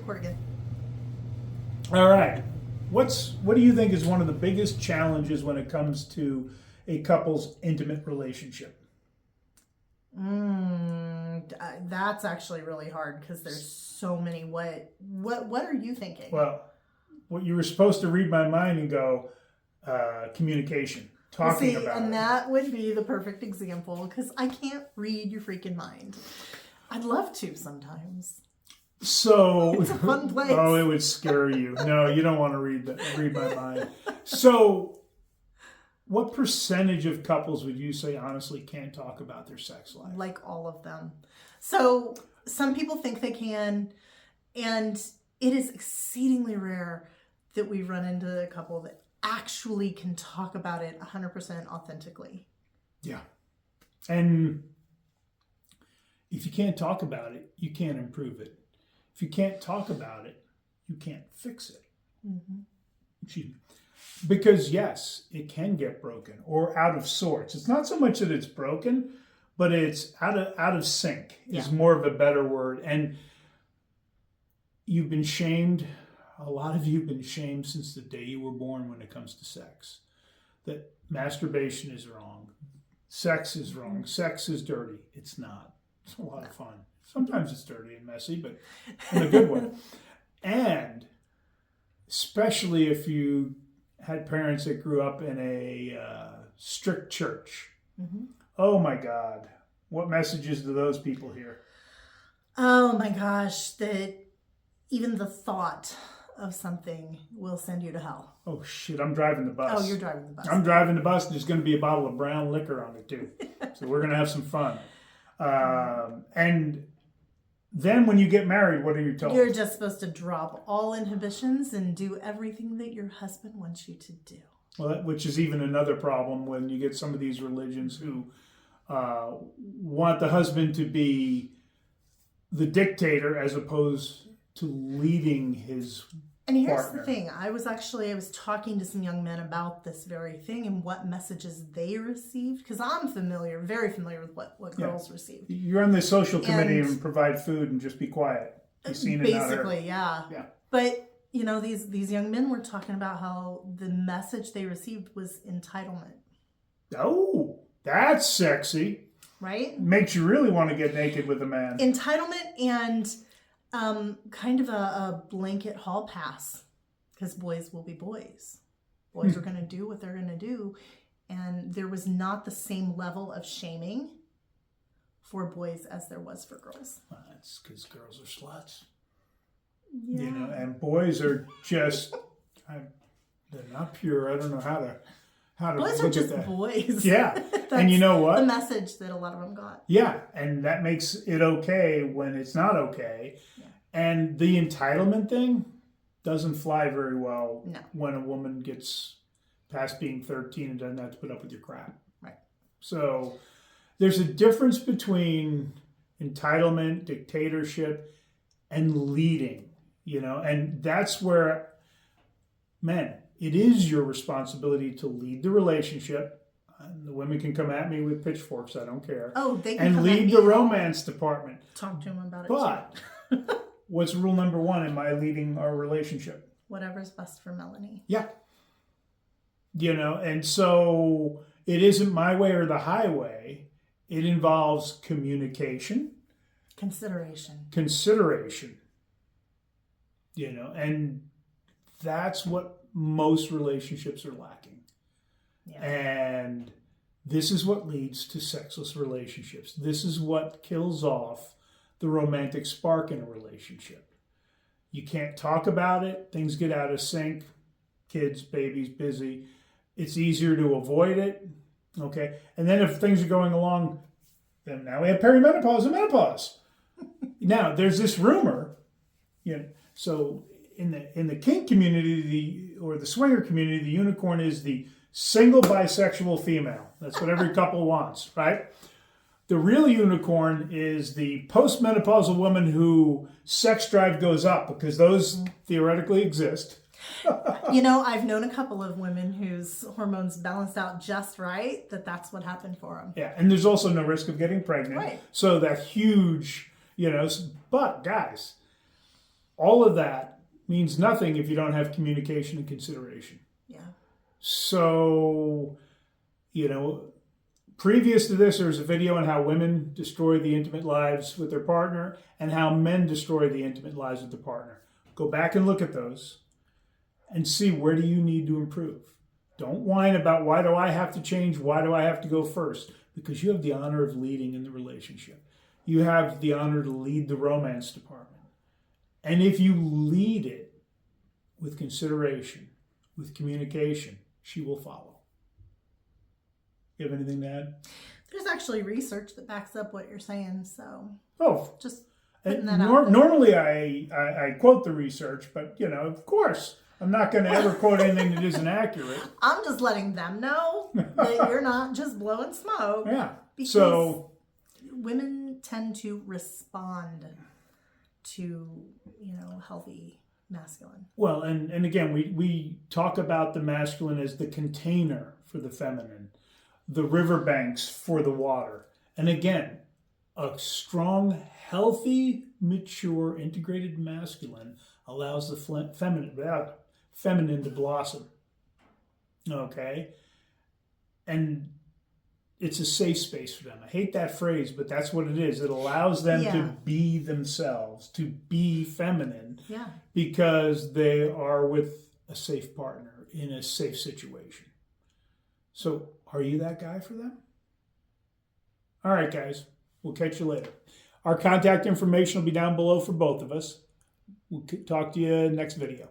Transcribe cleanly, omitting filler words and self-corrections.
record again. All right. What do you think is one of the biggest challenges when it comes to a couple's intimate relationship? That's actually really hard because there's so many. What are you thinking? Well, what you were supposed to read my mind and go, communication, talking about and it. that would be the perfect example because I can't read your freaking mind. I'd love to sometimes. So it's a fun place. Oh, it would scare you. No, you don't want to read my mind. So, what percentage of couples would you say honestly can't talk about their sex life? Like all of them. So some people think they can, and it is exceedingly rare that we run into a couple that actually can talk about it 100% authentically. Yeah. And if you can't talk about it, you can't improve it. If you can't talk about it, you can't fix it. Mm-hmm. Excuse me. Because yes, it can get broken or out of sorts. It's not so much that it's broken, but it's out of sync is more of a better word. And you've been shamed. A lot of you have been shamed since the day you were born when it comes to sex. That masturbation is wrong. Sex is wrong. Sex is dirty. It's not. It's a lot of fun. Sometimes it's dirty and messy, but in a good way. And especially if you had parents that grew up in a strict church. Mm-hmm. Oh my God. What messages do those people hear? Oh my gosh, that even the thought of something will send you to hell. Oh shit, I'm driving the bus. Oh, you're driving the bus. I'm driving the bus. There's going to be a bottle of brown liquor on it too. So we're going to have some fun. And then when you get married, what are you told? You're just supposed to drop all inhibitions and do everything that your husband wants you to do. Well, which is even another problem when you get some of these religions who want the husband to be the dictator as opposed to leading his And here's partner. the thing. I was talking to some young men about this very thing and what messages they received. Because I'm very familiar with what girls receive. You're on the social committee and provide food and just be quiet. Be seen and not heard. Basically, yeah. But, you know, these young men were talking about how the message they received was entitlement. Oh, that's sexy. Right? Makes you really want to get naked with a man. Entitlement and kind of a blanket hall pass, because boys will be boys. Boys are going to do what they're going to do. And there was not the same level of shaming for boys as there was for girls. Well, that's because girls are sluts. Yeah. You know, and boys are just, they're not pure. I don't know how to boys look are just at that. boys. Yeah. And you know what? The message that a lot of them got. Yeah. And that makes it okay when it's not okay. Yeah. And the entitlement thing doesn't fly very well No. when a woman gets past being 13 and doesn't have to put up with your crap. Right. So there's a difference between entitlement, dictatorship, and leading, you know, and that's where, men, it is your responsibility to lead the relationship. And the women can come at me with pitchforks, I don't care. Oh, they can and come at lead me the and romance department. talk to them about it But too. what's rule number one? Am I leading our relationship? Whatever's best for Melanie. Yeah. You know, and so it isn't my way or the highway. It involves communication. Consideration. You know, and that's what most relationships are lacking. Yeah. And this is what leads to sexless relationships. This is what kills off the romantic spark in a relationship. You can't talk about it. Things get out of sync. Kids, babies, busy. It's easier to avoid it. Okay. And then if things are going along, then now we have perimenopause and menopause. Now, there's this rumor, you know, so in the kink community, or the swinger community, the unicorn is the single bisexual female. That's what every couple wants, right? The real unicorn is the postmenopausal woman who sex drive goes up, because those theoretically exist. You know, I've known a couple of women whose hormones balanced out just right, that's what happened for them. Yeah, and there's also no risk of getting pregnant. Right. So that huge, you know, but guys, All of that means nothing if you don't have communication and consideration. Yeah. So, previous to this, there's a video on how women destroy the intimate lives with their partner and how men destroy the intimate lives with their partner. Go back and look at those and see, where do you need to improve. Don't whine about, why do I have to change? Why do I have to go first? Because you have the honor of leading in the relationship. You have the honor to lead the romance department. And if you lead it with consideration, with communication, she will follow. You have anything to add? There's actually research that backs up what you're saying, so just and putting that out there. Normally I quote the research, but of course I'm not going to ever quote anything that isn't accurate. I'm just letting them know that you're not just blowing smoke. Yeah. Because so women tend to respond to healthy masculine. Well, and again, we talk about the masculine as the container for the feminine, the riverbanks for the water. And again, a strong, healthy, mature, integrated masculine allows the feminine to blossom. Okay? And it's a safe space for them. I hate that phrase, but that's what it is. It allows them to be themselves, to be feminine, because they are with a safe partner in a safe situation. So, are you that guy for them? All right, guys. We'll catch you later. Our contact information will be down below for both of us. We'll talk to you next video.